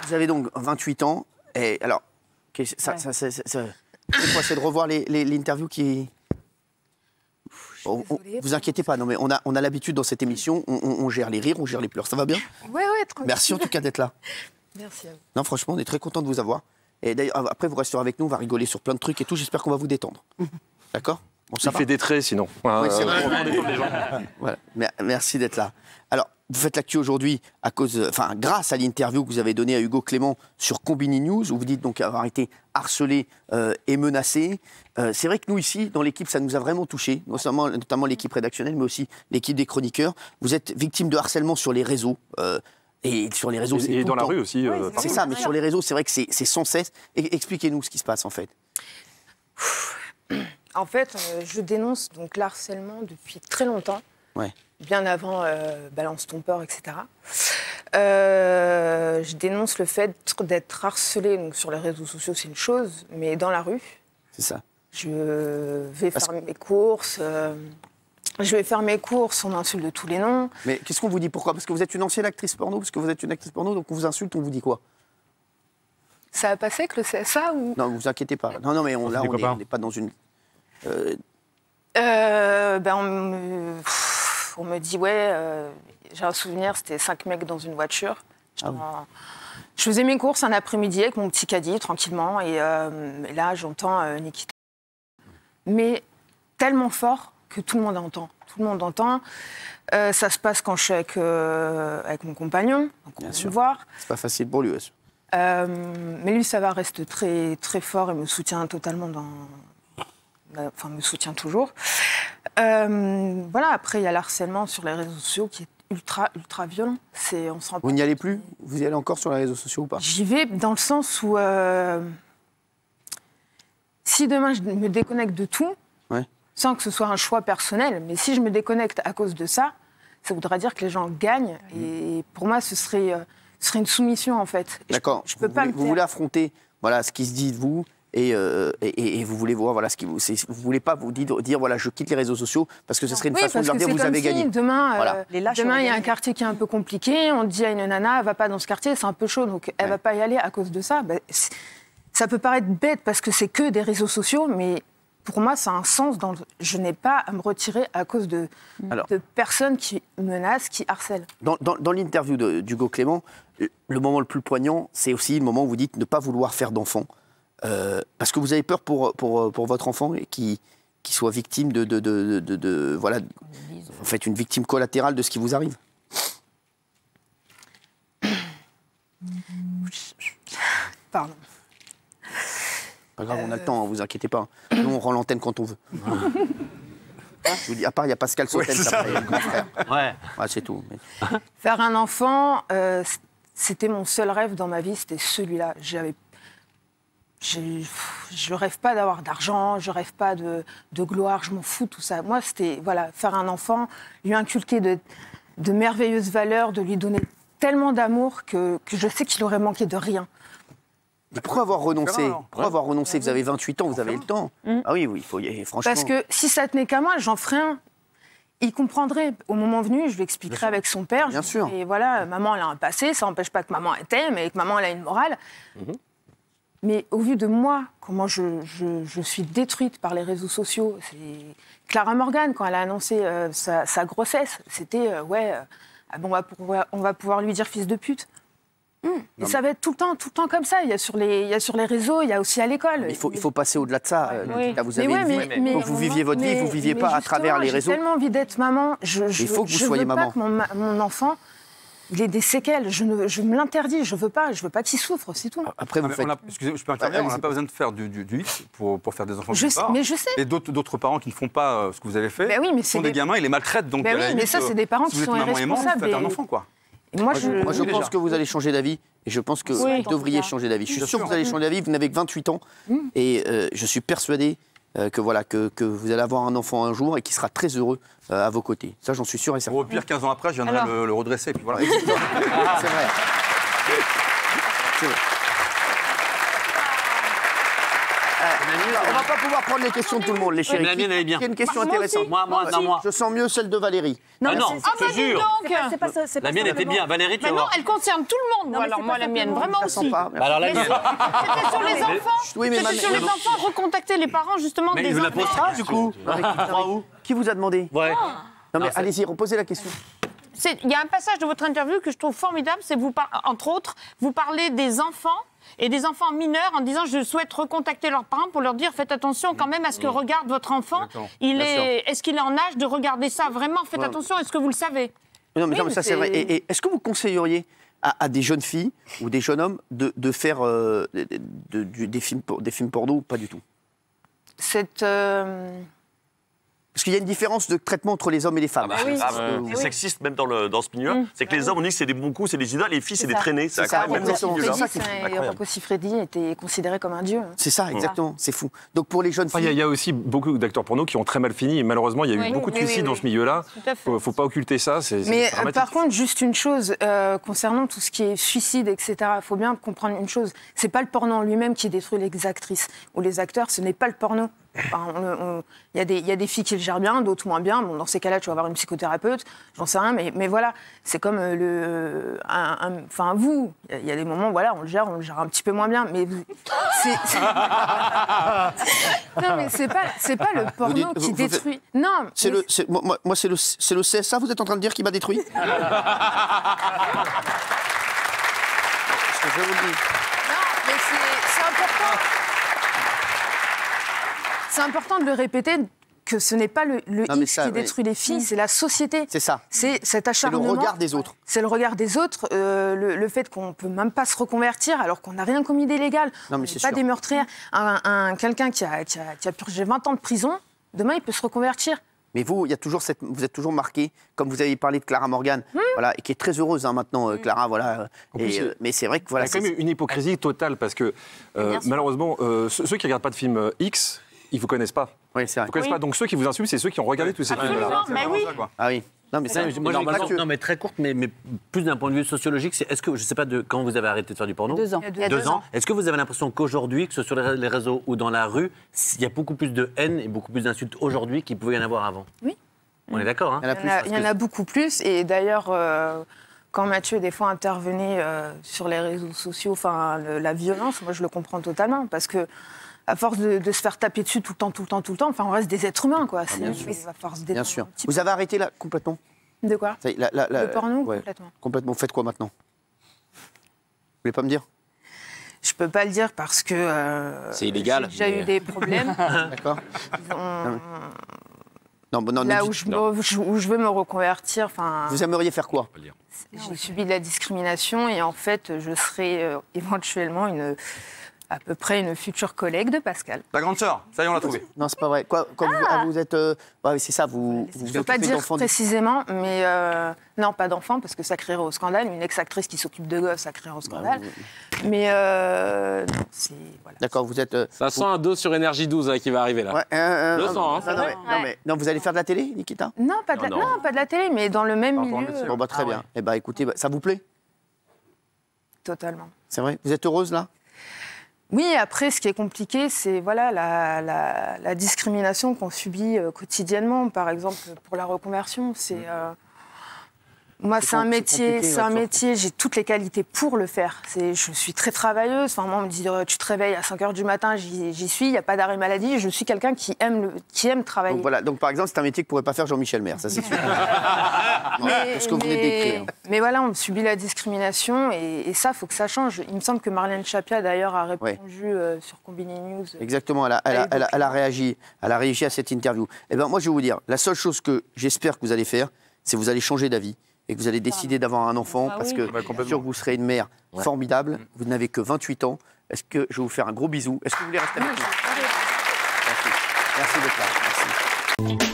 Vous avez donc 28 ans. Et alors, c'est quoi, c'est de revoir l'interview qui... vous inquiétez pas, non mais on a l'habitude dans cette émission, on gère les rires, on gère les pleurs. Ça va bien? Ouais, tranquille. Merci en tout cas d'être là. Merci à vous. Non, franchement, on est très content de vous avoir. Et d'ailleurs, après, vous resterez avec nous, on va rigoler sur plein de trucs et tout. J'espère qu'on va vous détendre. D'accord? Bon, Il fait des traits sinon. Oui, c'est vrai. Voilà. Merci d'être là. Alors, vous faites l'actu aujourd'hui grâce à l'interview que vous avez donnée à Hugo Clément sur Combini News, où vous dites donc avoir été harcelé et menacé. C'est vrai que nous, ici, dans l'équipe, ça nous a vraiment touchés, notamment l'équipe rédactionnelle, mais aussi l'équipe des chroniqueurs. Vous êtes victime de harcèlement sur les réseaux. Et sur les réseaux, c'est et dans la rue aussi. C'est ça, mais sur les réseaux, c'est vrai que c'est sans cesse. Expliquez-nous ce qui se passe, en fait. En fait, je dénonce donc l'harcèlement depuis très longtemps, bien avant Balance ton port, etc. Je dénonce le fait d'être harcelé donc, sur les réseaux sociaux, c'est une chose, mais dans la rue, c'est ça. Je vais faire mes courses. Je vais faire mes courses, on m'insulte de tous les noms. Mais qu'est-ce qu'on vous dit? Pourquoi? Parce que vous êtes une ancienne actrice porno? Parce que vous êtes une actrice porno, donc on vous insulte, on vous dit quoi? Ça a passé avec le CSA ou... Non, vous inquiétez pas. Non, mais on n'est pas dans une... on me dit, j'ai un souvenir, c'était 5 mecs dans une voiture. Je faisais mes courses un après-midi avec mon petit caddie, tranquillement, et là, j'entends Nikita. Mais tellement fort que tout le monde entend. Tout le monde entend. Ça se passe quand je suis avec mon compagnon, donc on va se voir. C'est pas facile pour lui aussi. Mais lui, ça va, reste très, très fort et me soutient totalement Enfin, me soutient toujours. Voilà, après, il y a l'harcèlement sur les réseaux sociaux qui est ultra, ultra violent. Vous n'y allez plus? Vous y allez encore sur les réseaux sociaux ou pas? J'y vais dans le sens où si demain je me déconnecte de tout, sans que ce soit un choix personnel, mais si je me déconnecte à cause de ça, ça voudra dire que les gens gagnent. Et pour moi, ce serait une soumission, en fait. D'accord. Je peux pas vous voulez affronter ce qui se dit de vous et vous voulez voir ce qui vous voulez pas vous dire voilà, je quitte les réseaux sociaux parce que ce serait une façon de leur dire vous avez gagné. Demain, il y a un quartier qui est un peu compliqué, on dit à une nana, elle va pas dans ce quartier, c'est un peu chaud, donc elle va pas y aller à cause de ça. Ça peut paraître bête parce que c'est que des réseaux sociaux, mais pour moi, ça a un sens. Je n'ai pas à me retirer à cause de personnes qui menacent, qui harcèlent. Dans l'interview d'Hugo Clément, le moment le plus poignant, c'est aussi le moment où vous dites ne pas vouloir faire d'enfant. Parce que vous avez peur pour votre enfant qui soit victime en fait, une victime collatérale de ce qui vous arrive. Pardon. Pas grave, on a le temps, vous inquiétez pas. Nous, on rend l'antenne quand on veut. Je vous dis, à part, il y a Pascal Sautel, ça, le grand frère. Ouais, c'est tout. Mais... Faire un enfant, c'était mon seul rêve dans ma vie, c'était celui-là. Je rêve pas d'avoir d'argent, je rêve pas de gloire, je m'en fous, tout ça. Moi, c'était, faire un enfant, lui inculquer de merveilleuses valeurs, de lui donner tellement d'amour que je sais qu'il aurait manqué de rien. Mais pourquoi avoir renoncé? Pourquoi avoir renoncé? Vous avez 28 ans, vous avez le temps. Ah oui, il faut y aller, franchement. Parce que si ça tenait qu'à moi, j'en ferais un. Il comprendrait. Au moment venu, je lui expliquerai avec son père. Bien sûr. Et voilà, maman, elle a un passé, ça n'empêche pas que maman elle t'aime et que maman, elle a une morale. Mais au vu de moi, comment je suis détruite par les réseaux sociaux, c'est Clara Morgan, quand elle a annoncé sa grossesse, c'était, on va pouvoir lui dire fils de pute. Et ça va être tout le temps comme ça. Il y a sur les réseaux, il y a aussi à l'école. Il faut passer au-delà de ça. Là, vous avez une vie. Vous viviez votre vie, vous ne viviez pas à travers les réseaux. J'ai tellement envie d'être maman. Il faut que vous soyez maman. Je veux pas que mon enfant, il ait des séquelles. Je me l'interdis. Je veux pas qu'il souffre, c'est tout. Après, vous faites... Excusez-moi, je peux intervenir. On n'a pas besoin de faire du X pour faire des enfants. Mais je sais. Et d'autres parents qui ne font pas ce que vous avez fait sont des gamins, ils les maltraitent. Donc, mais ça, c'est des parents qui sont irresponsables. Vous faites un enfant, quoi. Moi, je pense que vous allez changer d'avis et je pense que vous devriez changer d'avis. Je suis sûr que vous allez changer d'avis. Vous n'avez que 28 ans et je suis persuadé que vous allez avoir un enfant un jour et qui sera très heureux à vos côtés. Ça, j'en suis sûr et certain. Au pire, 15 ans après, je viendrai le redresser. Puis voilà. C'est vrai. On va pas pouvoir prendre les questions de tout le monde, les chéris. Mais la mienne, elle est bien. Il y a une question intéressante. Moi. Je sens mieux celle de Valérie. Non, je te jure. La mienne était bien. Valérie, tu Mais vas non, voir. elle concerne tout le monde. Alors moi, la mienne, vraiment aussi. Alors la mienne. C'était sur les enfants. C'était sur les enfants, recontacter les parents justement Mais des il vous la enfants. pose pas du coup. Qui vous a demandé? Ouais. Non mais allez-y, reposez la question. Il y a un passage de votre interview que je trouve formidable, c'est entre autres, vous parlez des enfants et des enfants mineurs en disant je souhaite recontacter leurs parents pour leur dire faites attention quand même à ce que regarde votre enfant. Est-ce qu'il est en âge de regarder ça vraiment? Faites attention, est-ce que vous le savez? Non mais ça c'est vrai. Et est-ce que vous conseilleriez à des jeunes filles ou des jeunes hommes de faire des films porno ou pas du tout? Parce qu'il y a une différence de traitement entre les hommes et les femmes. C'est sexiste même dans ce milieu-là. C'est que les hommes, on dit que c'est des bons coups, c'est des idoles, les filles, c'est des traînées. C'est ça, même dans ce milieu-là. Rocco Siffredi était considéré comme un dieu. C'est ça, exactement, c'est fou. Donc pour les jeunes filles... Il y a aussi beaucoup d'acteurs porno qui ont très mal fini. Et malheureusement, il y a eu beaucoup de suicides dans ce milieu-là. Il ne faut pas occulter ça, c'est dramatique. Par contre, juste une chose, concernant tout ce qui est suicide, etc., il faut bien comprendre une chose. C'est pas le porno en lui-même qui détruit les actrices ou les acteurs, ce n'est pas le porno. Il y a des filles qui le gèrent bien, d'autres moins bien. Bon, dans ces cas-là, tu vas avoir une psychothérapeute, j'en sais rien, mais voilà, c'est comme vous, il y a des moments, voilà, on le gère un petit peu moins bien, mais non, mais c'est pas le porno qui détruit. Non. Moi, c'est le CSA, vous êtes en train de dire qu'il m'a détruit? Parce que je vous le dis. Non, mais c'est important. C'est important de le répéter que ce n'est pas le X qui détruit les filles, c'est la société. C'est ça. C'est cet acharnement. C'est le regard des autres. C'est le regard des autres, le fait qu'on ne peut même pas se reconvertir alors qu'on n'a rien commis d'illégal. On n'est pas des meurtrières. Quelqu'un qui a purgé 20 ans de prison, demain il peut se reconvertir. Mais vous, vous êtes toujours marqué, comme vous avez parlé de Clara Morgan, voilà, et qui est très heureuse maintenant, Clara, voilà. Mais c'est vrai que voilà. Il y a quand même une hypocrisie totale parce que malheureusement, ceux qui regardent pas de films X, ils vous connaissent pas. Oui, c'est vrai. Ils vous connaissent pas. Donc ceux qui vous insultent, c'est ceux qui ont regardé tous ces films-là. Mais oui. Ah oui. Non, mais Non, mais très courte, mais plus d'un point de vue sociologique, est-ce que, je ne sais pas quand vous avez arrêté de faire du porno? 2 ans. Il y a 2 ans. Est-ce que vous avez l'impression qu'aujourd'hui, que ce soit sur les réseaux ou dans la rue, il y a beaucoup plus de haine et beaucoup plus d'insultes aujourd'hui qu'il pouvait y en avoir avant? Oui. On est d'accord, hein? Il y en a beaucoup plus. Et d'ailleurs, quand Mathieu, des fois, intervenait sur les réseaux sociaux, la violence, moi, je le comprends totalement. Parce que à force de se faire taper dessus tout le temps, on reste des êtres humains, quoi. Bien sûr. À force Bien sûr. Vous avez arrêté là complètement? De quoi? Le porno, ouais, complètement. Complètement. Vous faites quoi maintenant? Vous voulez pas me dire? Je peux pas le dire parce que c'est illégal. J'ai déjà eu des problèmes. D'accord. Là où je veux me reconvertir, Vous aimeriez faire quoi? J'ai subi de la discrimination et en fait, je serai éventuellement à peu près une future collègue de Pascal. Ta grande sœur, ça y est, on l'a trouvée. Non, c'est pas vrai. Vous êtes... c'est ça, vous... Je ne peux pas dire précisément, mais... non, pas d'enfant, parce que ça créerait au scandale. Une ex-actrice qui s'occupe de gosses, ça créerait au scandale. Mais... c'est... Voilà. D'accord, vous êtes... Ça sent un dos sur Énergie 12 qui va arriver, là. Ouais, le sens, hein. Non, vous allez faire de la télé, Nikita? Non, pas de la télé, mais dans le même milieu. Bon, très bien. Eh bien, écoutez, ça vous plaît? Totalement. C'est vrai? Vous êtes heureuse, là? Oui, après, ce qui est compliqué, c'est la discrimination qu'on subit quotidiennement, par exemple, pour la reconversion. Moi, c'est un métier, j'ai toutes les qualités pour le faire. Je suis très travailleuse. Enfin, moi, on me dit, tu te réveilles à 5h du matin, j'y suis, il n'y a pas d'arrêt maladie. Je suis quelqu'un qui aime travailler. Donc, voilà. Donc, par exemple, c'est un métier que ne pourrait pas faire Jean-Michel Maire, ça c'est sûr. Ce que vous venez de décrire. Mais voilà, on subit la discrimination et ça, il faut que ça change. Il me semble que Marlène Chapia, d'ailleurs, a répondu sur Combini News. Exactement, elle a réagi à cette interview. Eh bien, moi, je vais vous dire, la seule chose que j'espère que vous allez faire, c'est que vous allez changer d'avis et que vous allez décider d'avoir un enfant, parce que bien sûr que vous serez une mère formidable. Vous n'avez que 28 ans. Est-ce que je vais vous faire un gros bisou? Est-ce que vous voulez rester avec nous? Merci d'être là. Merci.